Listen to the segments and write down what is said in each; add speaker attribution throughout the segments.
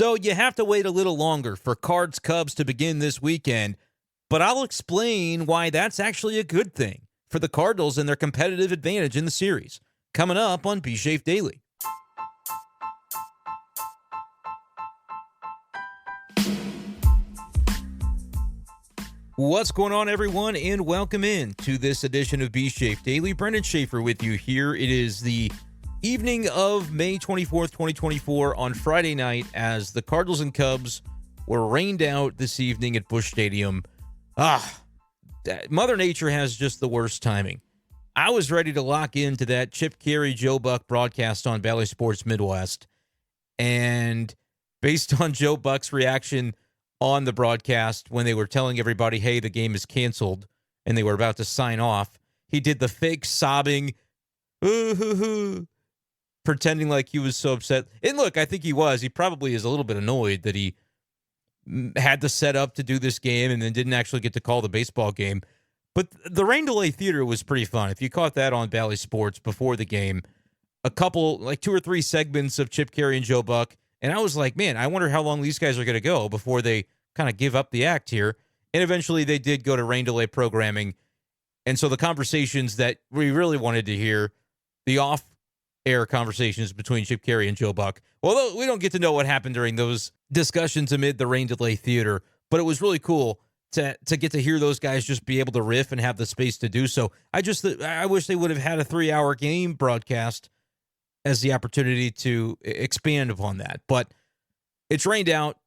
Speaker 1: So you have to wait a little longer for Cards Cubs to begin this weekend, but I'll explain why that's actually a good thing for the Cardinals and their competitive advantage in the series. Coming up on B-Schaeff Daily. What's going on, everyone, and welcome in to this edition of B-Schaeff Daily. Brenden Schaeffer with you here. It is the evening of May 24th, 2024 on Friday night as the Cardinals and Cubs were rained out this evening at Busch Stadium. Mother Nature has just the worst timing. I was ready to lock into that Chip Caray, Joe Buck broadcast on Bally Sports Midwest, and based on Joe Buck's reaction on the broadcast when they were telling everybody, hey, the game is canceled, and they were about to sign off, he did the fake sobbing, pretending like he was so upset. And look, I think he was. He probably is a little bit annoyed that he had to set up to do this game and then didn't actually get to call the baseball game. But the rain delay theater was pretty fun. If you caught that on Bally Sports before the game, a couple, like 2 or 3 segments of Chip Caray and Joe Buck, and I was like, man, I wonder how long these guys are going to go before they kind of give up the act here. And eventually they did go to rain delay programming. And so the conversations that we really wanted to hear, the off-air conversations between Chip Caray and Joe Buck, although we don't get to know what happened during those discussions amid the rain delay theater, but it was really cool to get to hear those guys just be able to riff and have the space to do so. I wish they would have had a 3-hour game broadcast as the opportunity to expand upon that. But it's rained out.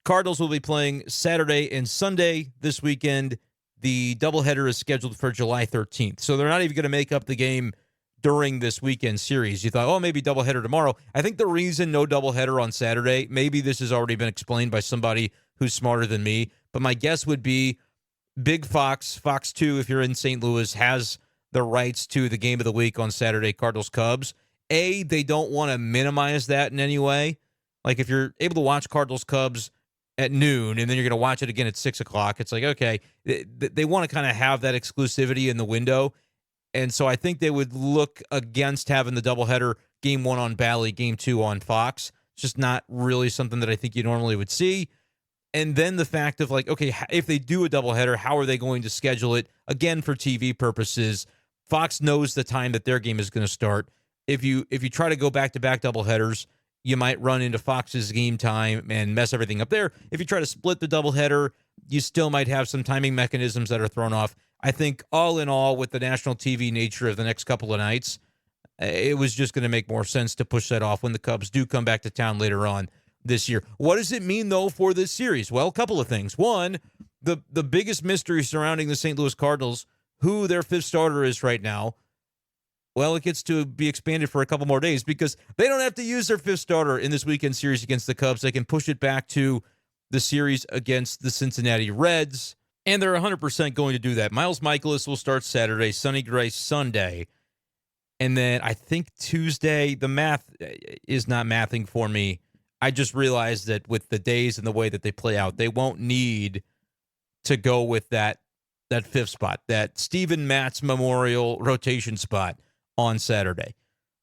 Speaker 1: Cardinals will be playing Saturday and Sunday this weekend. The doubleheader is scheduled for July 13th. So they're not even going to make up the game during this weekend series. You thought, maybe doubleheader tomorrow. I think the reason no doubleheader on Saturday, maybe this has already been explained by somebody who's smarter than me, but my guess would be Big Fox 2, if you're in St. Louis, has the rights to the game of the week on Saturday, Cardinals-Cubs. They don't want to minimize that in any way. Like if you're able to watch Cardinals-Cubs at noon and then you're going to watch it again at 6 o'clock, it's like, okay, they want to kind of have that exclusivity in the window. And so I think they would look against having the doubleheader, game 1 on Bally, game 2 on Fox. It's just not really something that I think you normally would see. And then the fact of like, okay, if they do a doubleheader, how are they going to schedule it? Again, for TV purposes, Fox knows the time that their game is going to start. If you try to go back-to-back doubleheaders, you might run into Fox's game time and mess everything up there. If you try to split the doubleheader, you still might have some timing mechanisms that are thrown off. I think all in all, with the national TV nature of the next couple of nights, it was just going to make more sense to push that off when the Cubs do come back to town later on this year. What does it mean, though, for this series? Well, a couple of things. One, the biggest mystery surrounding the St. Louis Cardinals, who their 5th starter is right now, well, it gets to be expanded for a couple more days because they don't have to use their 5th starter in this weekend series against the Cubs. They can push it back to the series against the Cincinnati Reds, and they're 100% going to do that. Miles Mikolas will start Saturday, Sonny Gray Sunday, and then I think Tuesday, the math is not mathing for me. I just realized that with the days and the way that they play out, they won't need to go with that 5th spot, that Steven Matz Memorial rotation spot on Saturday.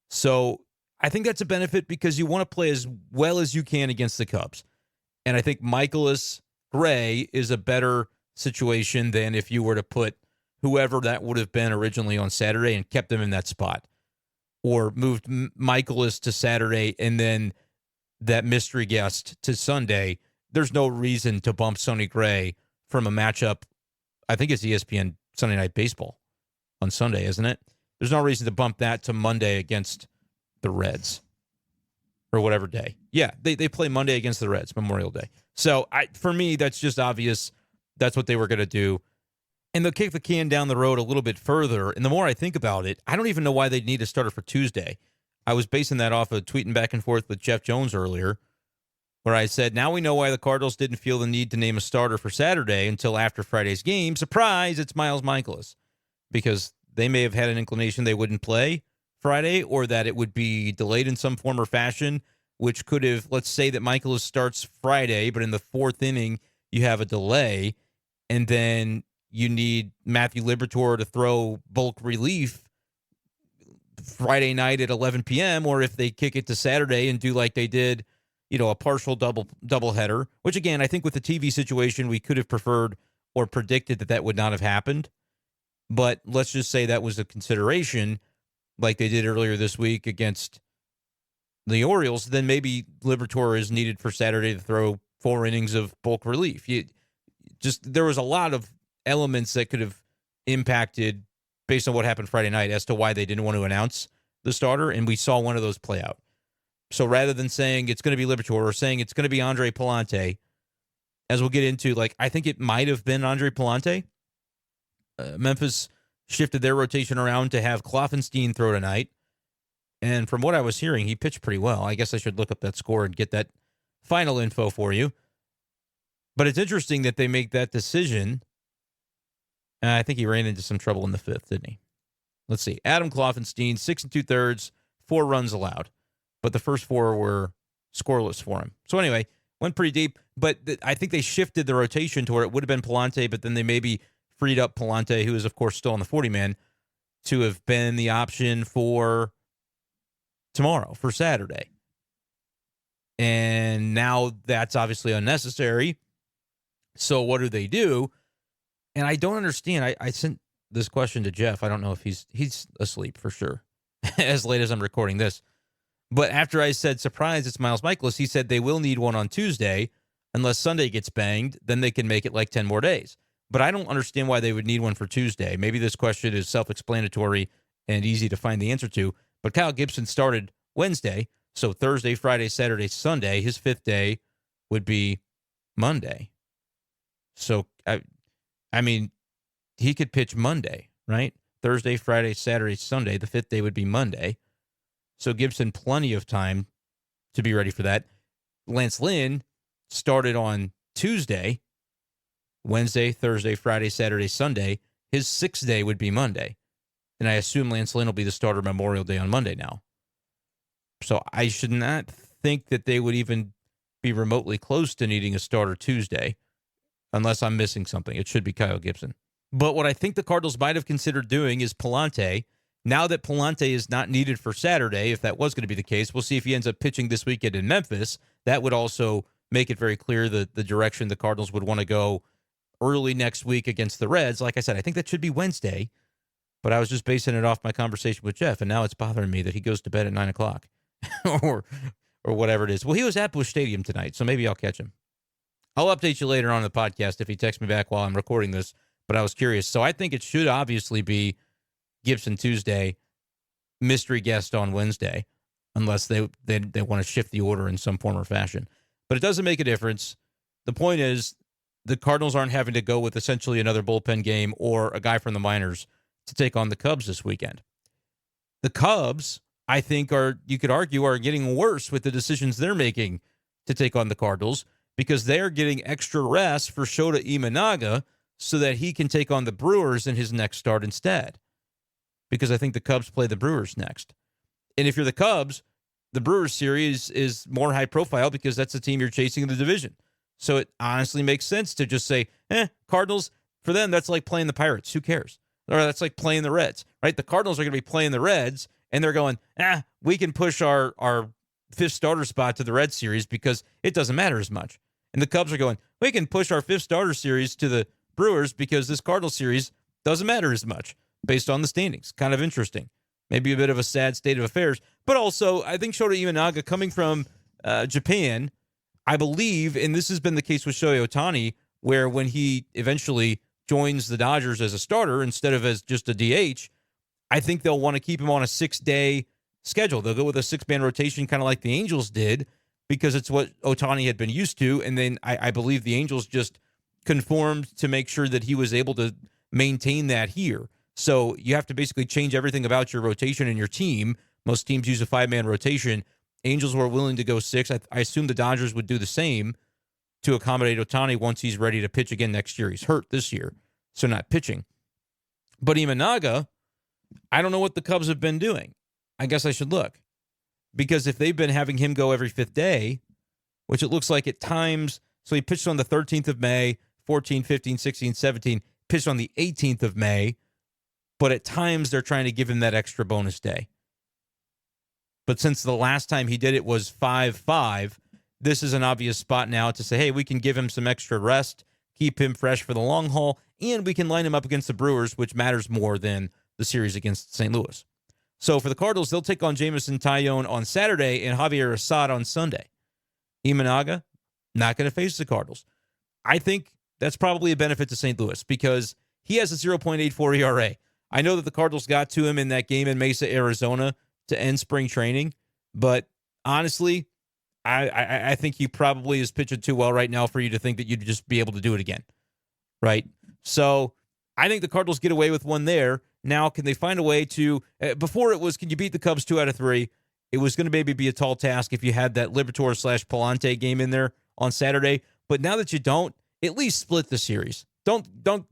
Speaker 1: So I think that's a benefit because you want to play as well as you can against the Cubs. And I think Mikolas Gray is a better situation than if you were to put whoever that would have been originally on Saturday and kept them in that spot, or moved Mikolas to Saturday and then that mystery guest to Sunday. There's no reason to bump Sonny Gray from a matchup. I think it's ESPN Sunday Night Baseball on Sunday, isn't it? There's no reason to bump that to Monday against the Reds or whatever day. Yeah, they play Monday against the Reds, Memorial Day. So for me, that's just obvious. That's what they were going to do. And they'll kick the can down the road a little bit further. And the more I think about it, I don't even know why they'd need a starter for Tuesday. I was basing that off of tweeting back and forth with Jeff Jones earlier, where I said, now we know why the Cardinals didn't feel the need to name a starter for Saturday until after Friday's game. Surprise, it's Miles Mikolas. Because they may have had an inclination they wouldn't play Friday, or that it would be delayed in some form or fashion, which could have, let's say that Mikolas starts Friday, but in the 4th inning, you have a delay, and then you need Matthew Liberatore to throw bulk relief Friday night at 11 p.m., or if they kick it to Saturday and do like they did a partial double header, which again, I think with the TV situation, we could have preferred or predicted that would not have happened. But let's just say that was a consideration, like they did earlier this week against the Orioles. Then maybe Liberatore is needed for Saturday to throw 4 innings of bulk relief. There was a lot of elements that could have impacted based on what happened Friday night as to why they didn't want to announce the starter, and we saw one of those play out. So rather than saying it's going to be Liberatore or saying it's going to be Andre Pallante, as we'll get into, I think it might have been Andre Pallante. Memphis shifted their rotation around to have Kloffenstein throw tonight. And from what I was hearing, he pitched pretty well. I guess I should look up that score and get that final info for you. But it's interesting that they make that decision. I think he ran into some trouble in the 5th, didn't he? Let's see. Adam Kloffenstein, 6 2/3, 4 runs allowed. But the first 4 were scoreless for him. So anyway, went pretty deep. But I think they shifted the rotation to where it would have been Pallante, but then they maybe freed up Pallante, who is, of course, still on the 40-man, to have been the option for tomorrow, for Saturday. And now that's obviously unnecessary. So what do? And I don't understand. I sent this question to Jeff. I don't know if he's asleep for sure, as late as I'm recording this. But after I said, surprise, it's Miles Michaelis, he said they will need one on Tuesday. Unless Sunday gets banged, then they can make it 10 more days. But I don't understand why they would need one for Tuesday. Maybe this question is self-explanatory and easy to find the answer to. But Kyle Gibson started Wednesday, so Thursday, Friday, Saturday, Sunday. His 5th day would be Monday. So, I mean, he could pitch Monday, right? Thursday, Friday, Saturday, Sunday. The 5th day would be Monday. So Gibson, plenty of time to be ready for that. Lance Lynn started on Tuesday, Wednesday, Thursday, Friday, Saturday, Sunday. His 6th day would be Monday. And I assume Lance Lynn will be the starter Memorial Day on Monday now. So I should not think that they would even be remotely close to needing a starter Tuesday, unless I'm missing something. It should be Kyle Gibson. But what I think the Cardinals might have considered doing is Pallante. Now that Pallante is not needed for Saturday, if that was going to be the case, we'll see if he ends up pitching this weekend in Memphis. That would also make it very clear the direction the Cardinals would want to go early next week against the Reds. Like I said, I think that should be Wednesday, but I was just basing it off my conversation with Jeff, and now it's bothering me that he goes to bed at 9 o'clock or whatever it is. Well, he was at Busch Stadium tonight, so maybe I'll catch him. I'll update you later on in the podcast if he texts me back while I'm recording this, but I was curious. So I think it should obviously be Gibson Tuesday, mystery guest on Wednesday, unless they want to shift the order in some form or fashion. But it doesn't make a difference. The point is the Cardinals aren't having to go with essentially another bullpen game or a guy from the minors to take on the Cubs this weekend. The Cubs, I think, you could argue, are getting worse with the decisions they're making to take on the Cardinals because they're getting extra rest for Shota Imanaga so that he can take on the Brewers in his next start instead. Because I think the Cubs play the Brewers next. And if you're the Cubs, the Brewers series is more high profile because that's the team you're chasing in the division. So it honestly makes sense to just say, Cardinals, for them, that's like playing the Pirates. Who cares? Or that's like playing the Reds, right? The Cardinals are going to be playing the Reds, and they're going, we can push our 5th starter spot to the Reds series because it doesn't matter as much. And the Cubs are going, we can push our 5th starter series to the Brewers because this Cardinals series doesn't matter as much based on the standings. Kind of interesting. Maybe a bit of a sad state of affairs. But also, I think Shota Imanaga coming from Japan, I believe, and this has been the case with Shohei Ohtani, where when he eventually joins the Dodgers as a starter instead of as just a DH, I think they'll want to keep him on a 6-day schedule. They'll go with a 6-man rotation, kind of like the Angels did, because it's what Ohtani had been used to. And then I believe the Angels just conformed to make sure that he was able to maintain that here. So you have to basically change everything about your rotation and your team. Most teams use a 5-man rotation. Angels were willing to go 6. I assume the Dodgers would do the same to accommodate Ohtani once he's ready to pitch again next year. He's hurt this year, so not pitching. But Imanaga, I don't know what the Cubs have been doing. I guess I should look. Because if they've been having him go every 5th day, which it looks like at times, so he pitched on the 13th of May, 14, 15, 16, 17, pitched on the 18th of May, but at times they're trying to give him that extra bonus day. But since the last time he did it was 5-5, this is an obvious spot now to say, hey, we can give him some extra rest, keep him fresh for the long haul, and we can line him up against the Brewers, which matters more than the series against St. Louis. So for the Cardinals, they'll take on Jameson Taillon on Saturday and Javier Assad on Sunday. Imanaga, not going to face the Cardinals. I think that's probably a benefit to St. Louis because he has a 0.84 ERA. I know that the Cardinals got to him in that game in Mesa, Arizona to end spring training, but honestly, I think he probably is pitching too well right now for you to think that you'd just be able to do it again, right? So I think the Cardinals get away with one there. Now, can they find a way to, before it was, can you beat the Cubs 2 out of 3? It was going to maybe be a tall task if you had that Liberatore/Palante game in there on Saturday. But now that you don't, at least split the series. Don't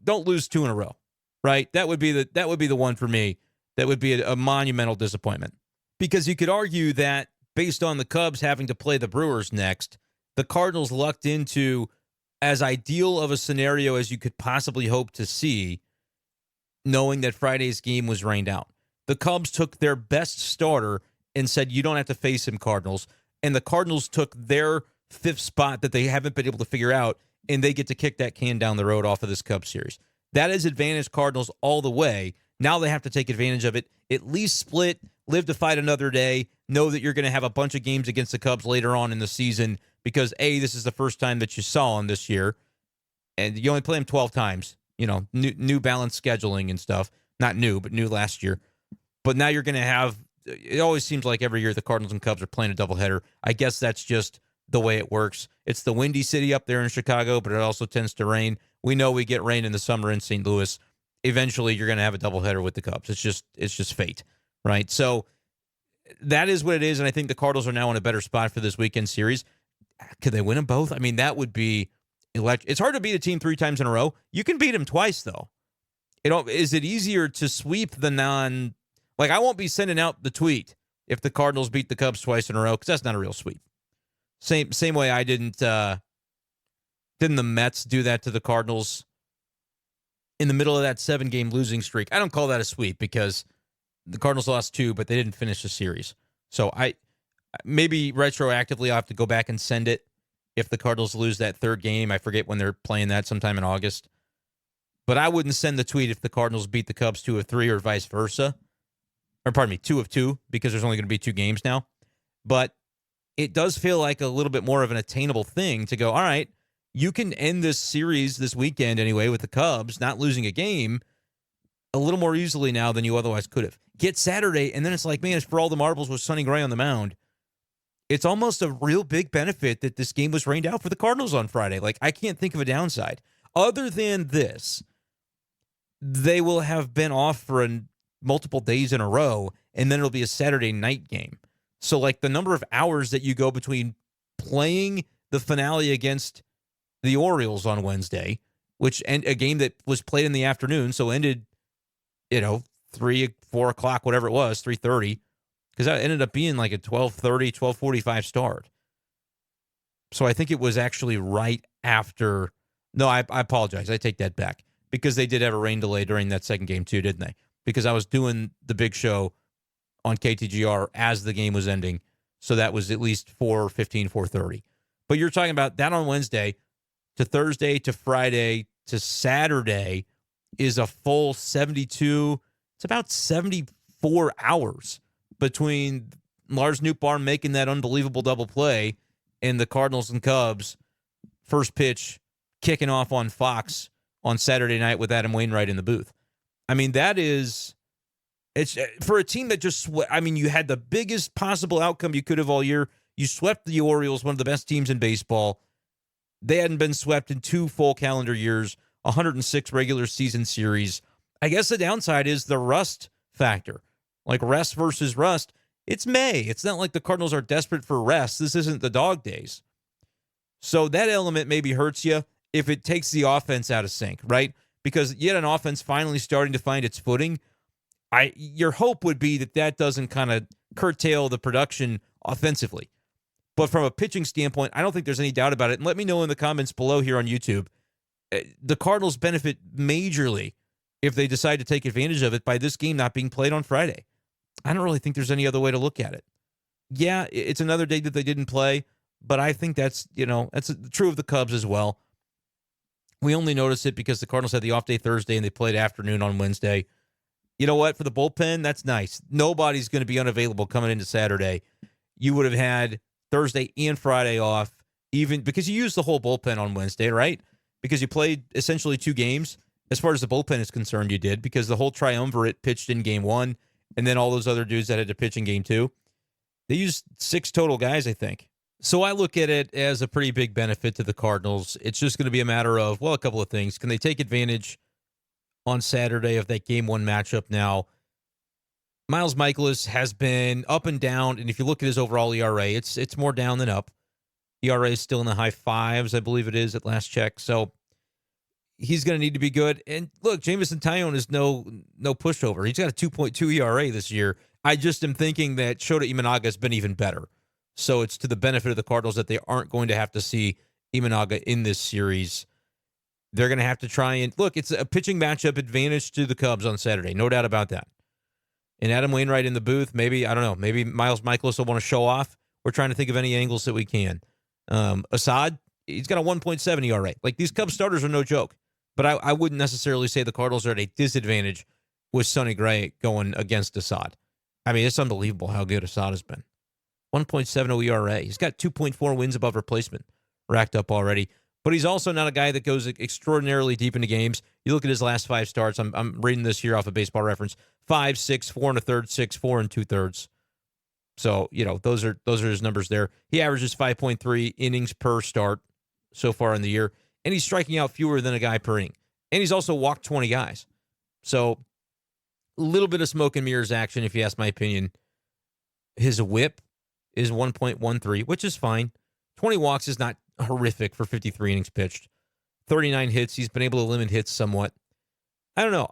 Speaker 1: lose 2 in a row, right? That would be the one for me. That would be a monumental disappointment. Because you could argue that based on the Cubs having to play the Brewers next, the Cardinals lucked into as ideal of a scenario as you could possibly hope to see, knowing that Friday's game was rained out. The Cubs took their best starter and said, you don't have to face him, Cardinals. And the Cardinals took their 5th spot that they haven't been able to figure out, and they get to kick that can down the road off of this Cubs series. That is advantage Cardinals all the way. Now they have to take advantage of it, at least split, live to fight another day, know that you're going to have a bunch of games against the Cubs later on in the season because, A, this is the first time that you saw them this year, and you only play them 12 times. You know, new balanced scheduling and stuff. Not new, but new last year. But now you're going to have, it always seems like every year the Cardinals and Cubs are playing a doubleheader. I guess that's just the way it works. It's the windy city up there in Chicago, but it also tends to rain. We know we get rain in the summer in St. Louis. Eventually, you're going to have a doubleheader with the Cubs. It's just fate, right? So that is what it is, and I think the Cardinals are now in a better spot for this weekend series. Could they win them both? I mean, that would be electric. It's hard to beat a team 3 times in a row. You can beat them twice, though. Is it easier to sweep the non... Like, I won't be sending out the tweet if the Cardinals beat the Cubs twice in a row, because that's not a real sweep. Same way I didn't the Mets do that to the Cardinals in the middle of that 7-game losing streak. I don't call that a sweep because the Cardinals lost 2, but they didn't finish the series. So I maybe retroactively I'll have to go back and send it if the Cardinals lose that 3rd game. I forget when they're playing that, sometime in August. But I wouldn't send the tweet if the Cardinals beat the Cubs 2 of 3 or vice versa. Or pardon me, 2 of 2, because there's only going to be 2 games now. But it does feel like a little bit more of an attainable thing to go, all right, you can end this series this weekend anyway with the Cubs not losing a game a little more easily now than you otherwise could have. Get Saturday, and then it's like, man, it's for all the marbles with Sonny Gray on the mound. It's almost a real big benefit that this game was rained out for the Cardinals on Friday. Like, I can't think of a downside. Other than this, they will have been off for multiple days in a row, and then it'll be a Saturday night game. So, like, the number of hours that you go between playing the finale against the Orioles on Wednesday, which a game that was played in the afternoon, so ended, 3, 4 o'clock, whatever it was, 3:30, because that ended up being like a 12:30, 12:45 start. So I think it was actually right after. No, I apologize. I take that back, because they did have a rain delay during that second game too, didn't they? Because I was doing the big show on KTGR as the game was ending. So that was at least 4:15, 4:30. But you're talking about that on Wednesday to Thursday to Friday to Saturday is a full 72. It's about 74 hours between Lars Nootbaar making that unbelievable double play and the Cardinals and Cubs first pitch kicking off on Fox on Saturday night with Adam Wainwright in the booth. I mean, it's for a team that just, you had the biggest possible outcome you could have all year. You swept the Orioles, one of the best teams in baseball. They hadn't been swept in 2 full calendar years, 106 regular season series. I guess the downside is the rust factor. Like, rest versus rust. It's May. It's not like the Cardinals are desperate for rest. This isn't the dog days. So that element maybe hurts you if it takes the offense out of sync, right? Because you had an offense finally starting to find its footing. Your hope would be that doesn't kind of curtail the production offensively. But from a pitching standpoint, I don't think there's any doubt about it. And let me know in the comments below here on YouTube. The Cardinals benefit majorly if they decide to take advantage of it by this game not being played on Friday. I don't really think there's any other way to look at it. Yeah, it's another day that they didn't play, but I think that's true of the Cubs as well. We only noticed it because the Cardinals had the off day Thursday and they played afternoon on Wednesday. You know what? For the bullpen, that's nice. Nobody's going to be unavailable coming into Saturday. You would have had Thursday and Friday off, even because you used the whole bullpen on Wednesday, right? Because you played essentially 2 games. As far as the bullpen is concerned, you did, because the whole triumvirate pitched in game 1, and then all those other dudes that had to pitch in game 2. They used 6 total guys, I think. So I look at it as a pretty big benefit to the Cardinals. It's just going to be a matter of, well, a couple of things. Can they take advantage on Saturday of that game 1 matchup now? Miles Mikolas has been up and down, and if you look at his overall ERA, it's more down than up. ERA is still in the high 5s, I believe it is at last check. So he's going to need to be good. And look, Jameson Taillon is no pushover. He's got a 2.2 ERA this year. I just am thinking that Shota Imanaga has been even better. So it's to the benefit of the Cardinals that they aren't going to have to see Imanaga in this series. They're going to have to try and look. It's a pitching matchup advantage to the Cubs on Saturday, no doubt about that. And Adam Wainwright in the booth, maybe, I don't know, maybe Miles Mikolas will want to show off. We're trying to think of any angles that we can. Assad, he's got a 1.7 ERA. Like, these Cubs starters are no joke. But I wouldn't necessarily say the Cardinals are at a disadvantage with Sonny Gray going against Assad. I mean, it's unbelievable how good Assad has been. 1.70 ERA. He's got 2.4 wins above replacement racked up already. But he's also not a guy that goes extraordinarily deep into games. You look at his last 5 starts. I'm reading this here off of Baseball Reference. 5, 6, 4 1/3, 6, 4 2/3. So, those are his numbers there. He averages 5.3 innings per start so far in the year. And he's striking out fewer than a guy per inning. And he's also walked 20 guys. So, a little bit of smoke and mirrors action, if you ask my opinion. His whip is 1.13, which is fine. 20 walks is not horrific for 53 innings pitched. 39 hits. He's been able to limit hits somewhat. I don't know.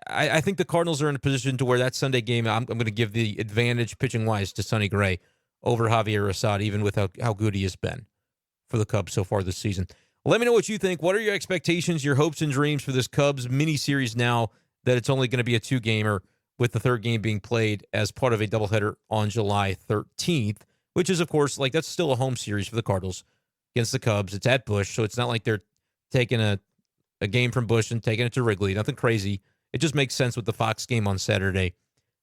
Speaker 1: I think the Cardinals are in a position to where that Sunday game, I'm going to give the advantage pitching-wise to Sonny Gray over Javier Assad, even with how good he has been for the Cubs so far this season. Let me know what you think. What are your expectations, your hopes and dreams for this Cubs mini-series now that it's only going to be a 2-gamer, with the 3rd game being played as part of a doubleheader on July 13th, which is, of course, that's still a home series for the Cardinals against the Cubs. It's at Busch, so it's not like they're taking a game from Busch and taking it to Wrigley. Nothing crazy. It just makes sense with the Fox game on Saturday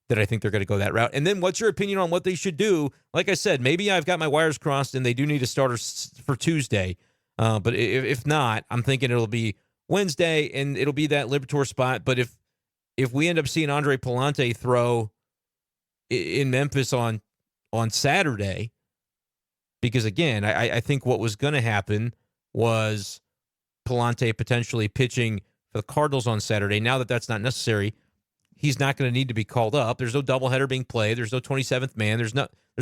Speaker 1: that I think they're going to go that route. And then what's your opinion on what they should do? Like I said, maybe I've got my wires crossed and they do need a starter for Tuesday. But if not, I'm thinking it'll be Wednesday and it'll be that Liberatore spot. But if we end up seeing Andre Pallante throw in Memphis on Saturday, because again, I think what was going to happen was Pallante potentially pitching for the Cardinals on Saturday. Now that that's not necessary, he's not going to need to be called up. There's no doubleheader being played. There's no 27th man. There's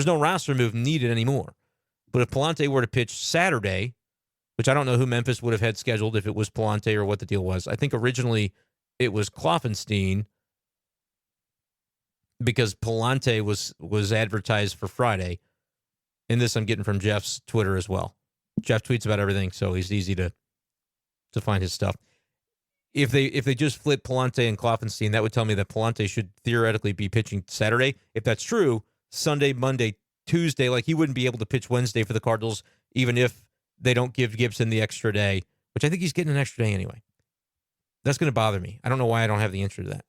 Speaker 1: no roster move needed anymore. But if Pallante were to pitch Saturday, which I don't know who Memphis would have had scheduled if it was Pallante or what the deal was. I think originally it was Kloffenstein because Pallante was advertised for Friday. And this I'm getting from Jeff's Twitter as well. Jeff tweets about everything, so he's easy to find his stuff. If they just flip Pallante and Kloffenstein, that would tell me that Pallante should theoretically be pitching Saturday. If that's true, Sunday, Monday, Tuesday, he wouldn't be able to pitch Wednesday for the Cardinals, even if they don't give Gibson the extra day, which I think he's getting an extra day anyway. That's going to bother me. I don't know why I don't have the answer to that.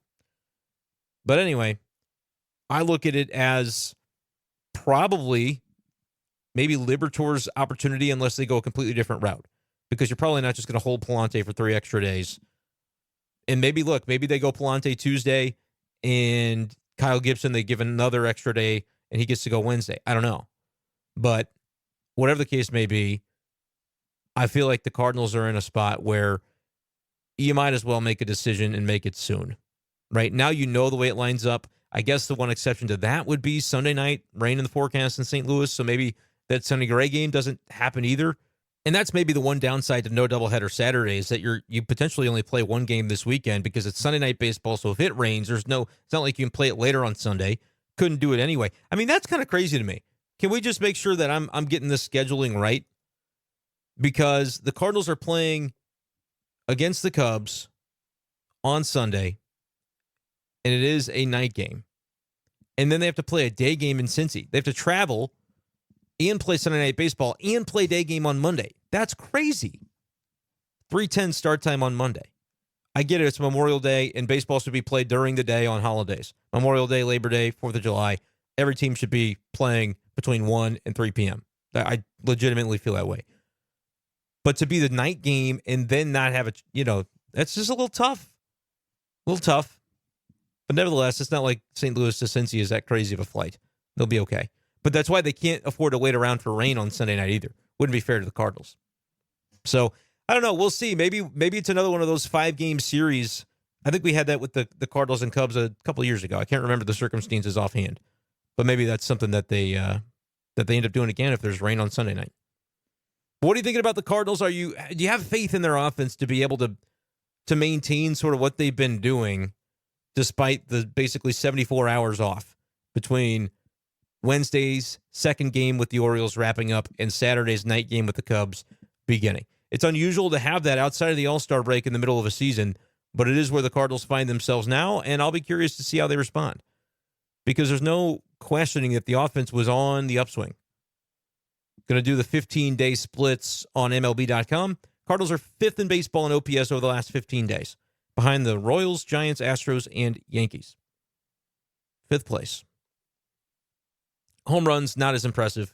Speaker 1: But anyway, I look at it as probably maybe Liberatore's opportunity unless they go a completely different route, because you're probably not just going to hold Pallante for 3 extra days. And maybe they go Pallante Tuesday and Kyle Gibson, they give another extra day and he gets to go Wednesday. I don't know. But whatever the case may be, I feel like the Cardinals are in a spot where you might as well make a decision and make it soon. Right now, the way it lines up. I guess the one exception to that would be Sunday night, rain in the forecast in St. Louis. So maybe that Sonny Gray game doesn't happen either. And that's maybe the one downside to no doubleheader Saturday is that you potentially only play one game this weekend because it's Sunday night baseball. So if it rains, it's not like you can play it later on Sunday. Couldn't do it anyway. I mean, that's kind of crazy to me. Can we just make sure that I'm getting this scheduling right? Because the Cardinals are playing against the Cubs on Sunday, and it is a night game. And then they have to play a day game in Cincy. They have to travel and play Sunday Night Baseball and play day game on Monday. That's crazy. 3:10 start time on Monday. I get it. It's Memorial Day, and baseball should be played during the day on holidays. Memorial Day, Labor Day, 4th of July. Every team should be playing between 1 and 3 p.m. I legitimately feel that way. But to be the night game and then not have that's just a little tough. A little tough. But nevertheless, it's not like St. Louis to Cincy is that crazy of a flight. They'll be okay. But that's why they can't afford to wait around for rain on Sunday night either. Wouldn't be fair to the Cardinals. So, I don't know. We'll see. Maybe it's another one of those 5-game series. I think we had that with the Cardinals and Cubs a couple of years ago. I can't remember the circumstances offhand. But maybe that's something that they end up doing again if there's rain on Sunday night. But what are you thinking about the Cardinals? Do you have faith in their offense to be able to maintain sort of what they've been doing despite the basically 74 hours off between Wednesday's second game with the Orioles wrapping up and Saturday's night game with the Cubs beginning? It's unusual to have that outside of the All-Star break in the middle of a season, but it is where the Cardinals find themselves now, and I'll be curious to see how they respond because there's no questioning that the offense was on the upswing. Going to do the 15-day splits on MLB.com. Cardinals are 5th in baseball in OPS over the last 15 days, behind the Royals, Giants, Astros, and Yankees. 5th place. Home runs, not as impressive.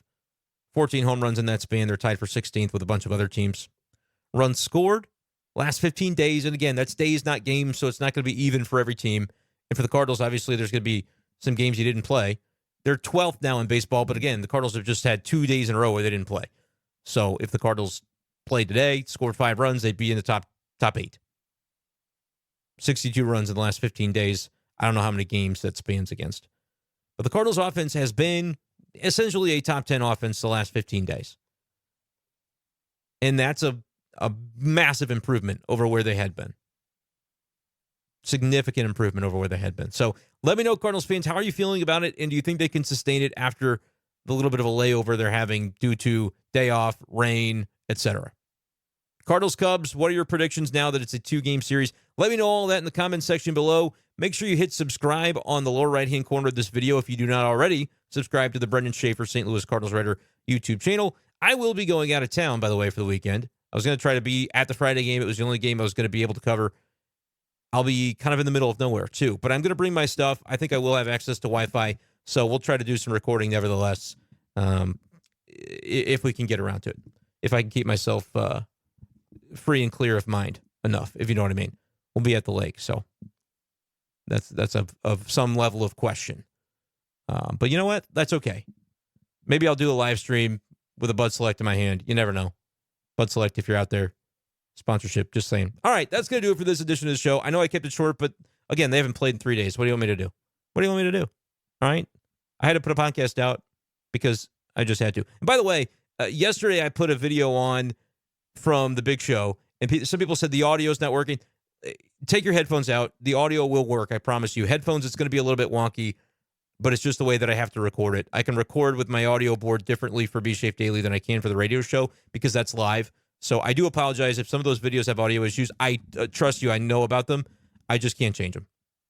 Speaker 1: 14 home runs in that span. They're tied for 16th with a bunch of other teams. Runs scored, last 15 days. And again, that's days, not games, so it's not going to be even for every team. And for the Cardinals, obviously, there's going to be some games you didn't play. They're 12th now in baseball, but again, the Cardinals have just had 2 days in a row where they didn't play. So if the Cardinals played today, scored 5 runs, they'd be in the top 8. 62 runs in the last 15 days. I don't know how many games that spans against. But the Cardinals offense has been essentially a top 10 offense the last 15 days. And that's a massive improvement over where they had been. Significant improvement over where they had been. So let me know, Cardinals fans, how are you feeling about it? And do you think they can sustain it after the little bit of a layover they're having due to day off, rain, etc.? Cardinals, Cubs, what are your predictions now that it's a 2-game series? Let me know all that in the comments section below. Make sure you hit subscribe on the lower right-hand corner of this video if you do not already. Subscribe to the Brenden Schaeffer St. Louis Cardinals writer YouTube channel. I will be going out of town, by the way, for the weekend. I was going to try to be at the Friday game. It was the only game I was going to be able to cover. I'll be kind of in the middle of nowhere, too. But I'm going to bring my stuff. I think I will have access to Wi-Fi, so we'll try to do some recording nevertheless, if we can get around to it. If I can keep myself free and clear of mind enough, if you know what I mean. We'll be at the lake, so that's of some level of question. But you know what? That's okay. Maybe I'll do a live stream with a Bud Select in my hand. You never know. Bud Select, if you're out there. Sponsorship, just saying. All right, that's going to do it for this edition of the show. I know I kept it short, but again, they haven't played in 3 days. What do you want me to do? What do you want me to do? All right? I had to put a podcast out because I just had to. And by the way, yesterday I put a video on from the big show, and some people said the audio's not working. Take your headphones out. The audio will work, I promise you. Headphones, it's going to be a little bit wonky, but it's just the way that I have to record it. I can record with my audio board differently for B-Schaeff Daily than I can for the radio show because that's live. So I do apologize if some of those videos have audio issues. I trust you. I know about them. I just can't change them.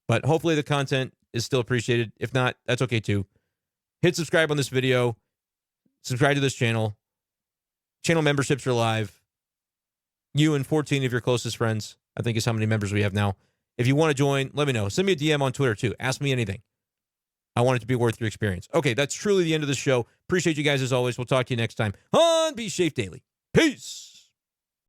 Speaker 1: But hopefully the content is still appreciated. If not, that's okay too. Hit subscribe on this video. Subscribe to this channel. Channel memberships are live. You and 14 of your closest friends, I think is how many members we have now. If you want to join, let me know. Send me a DM on Twitter too. Ask me anything. I want it to be worth your experience. Okay, that's truly the end of the show. Appreciate you guys as always. We'll talk to you next time on B-Schaeff Daily. Peace.